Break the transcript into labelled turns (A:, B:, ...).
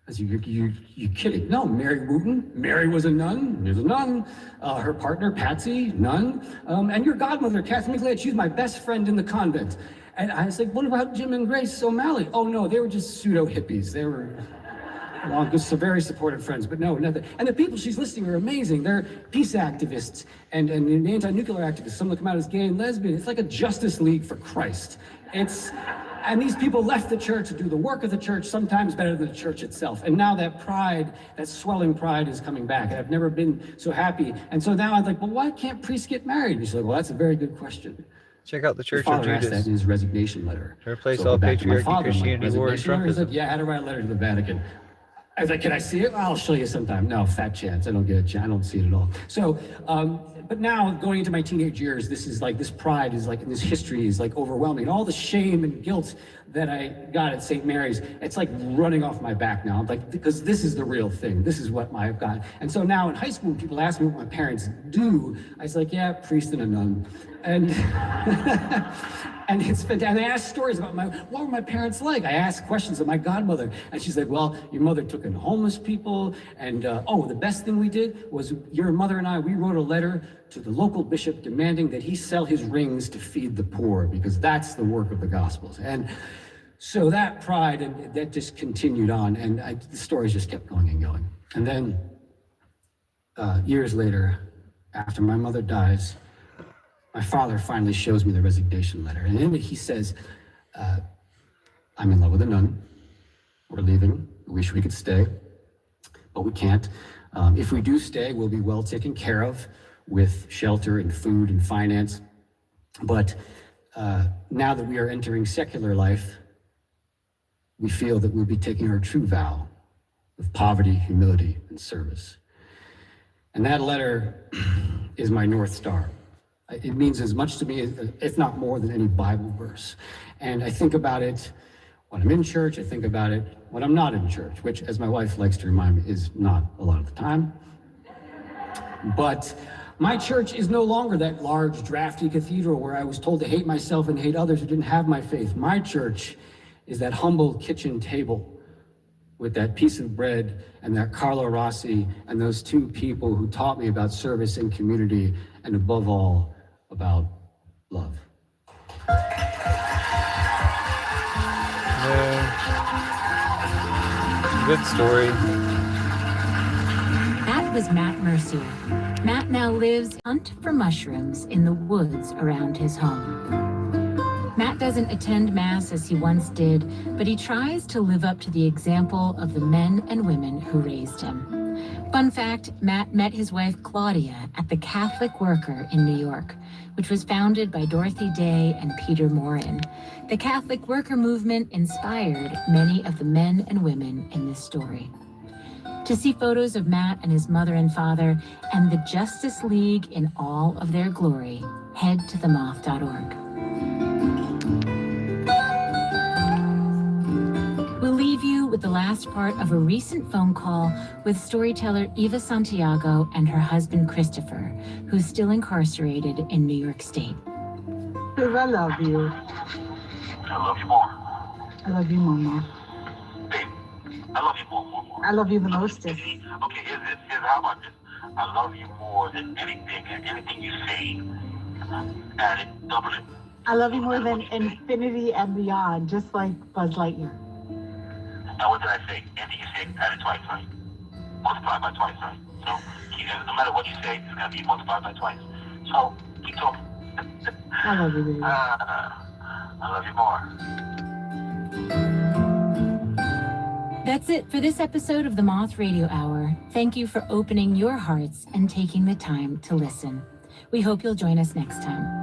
A: I said, you kidding? No, Mary Wooten. Mary was a nun. There's a nun. Her partner, Patsy, nun. And your godmother, Catherine McLeod, she's my best friend in the convent. And I was like, what about Jim and Grace O'Malley? Oh, no, they were just pseudo-hippies. They were just very supportive friends, but no, nothing. And the people she's listing are amazing. They're peace activists and anti-nuclear activists. Some of them come out as gay and lesbian. It's like a Justice League for Christ. And these people left the church to do the work of the church, sometimes better than the church itself. And now that pride, that swelling pride is coming back. And I've never been so happy. And so now I'm like, well, why can't priests get married? And she's like, well, that's a very good question.
B: Check out the Church
A: of
B: Judas.
A: Asked that in his resignation letter.
B: To replace all patriarchy, Christianity, war, and Trumpism.
A: He said, yeah, I had to write a letter to the Vatican. I was like, can I see it? I'll show you sometime. No, fat chance. I don't get a chance. I don't see it at all. So, but now going into my teenage years, this pride is like, and this history is like overwhelming. And all the shame and guilt that I got at St. Mary's, it's like running off my back now. I'm like, because this is the real thing. This is what I've got. And so now in high school, when people ask me what my parents do, I was like, yeah, priest and a nun. And and it's fantastic. And I ask stories about what were my parents like? I ask questions of my godmother, and she's like, well, your mother took in homeless people, and the best thing we did was your mother and we wrote a letter to the local bishop demanding that he sell his rings to feed the poor, because that's the work of the Gospels. And so that pride, and that just continued on, and the stories just kept going and going. And then years later, after my mother dies, my father finally shows me the resignation letter. And in it, he says, I'm in love with a nun. We're leaving. We wish we could stay, but we can't. If we do stay, we'll be well taken care of with shelter and food and finance. But now that we are entering secular life, we feel that we'll be taking our true vow of poverty, humility, and service. And that letter is my North Star. It means as much to me, if not more, than any Bible verse. And I think about it when I'm in church. I think about it when I'm not in church, which, as my wife likes to remind me, is not a lot of the time. But my church is no longer that large, drafty cathedral where I was told to hate myself and hate others who didn't have my faith. My church is that humble kitchen table with that piece of bread and that Carlo Rossi and those two people who taught me about service and community, and above all, about love.
B: Yeah. Good story.
C: That was Matt Mercier. Matt now lives hunt for mushrooms in the woods around his home. Matt doesn't attend Mass as he once did, but he tries to live up to the example of the men and women who raised him. Fun fact, Matt met his wife Claudia at the Catholic Worker in New York, which was founded by Dorothy Day and Peter Morin. The Catholic Worker movement inspired many of the men and women in this story. To see photos of Matt and his mother and father and the Justice League in all of their glory, head to themoth.org. We'll leave you with the last part of a recent phone call with storyteller Eva Santiago and her husband Christopher, who's still incarcerated in New York State.
D: I love you.
E: I love you more.
D: I love you, Mama.
E: Babe, I love you more.
D: I love you the most.
E: Okay, here's how about this? I love you more than anything you say. Add it, double it.
D: I love you more than infinity and beyond, just like Buzz Lightyear.
E: Now, what did I say? Anything you say, add it twice, right? Multiply by twice, right? So, no matter what you say, it's going to be multiplied by twice. So, keep talking.
D: I love you, baby.
E: I love you more.
C: That's it for this episode of the Moth Radio Hour. Thank you for opening your hearts and taking the time to listen. We hope you'll join us next time.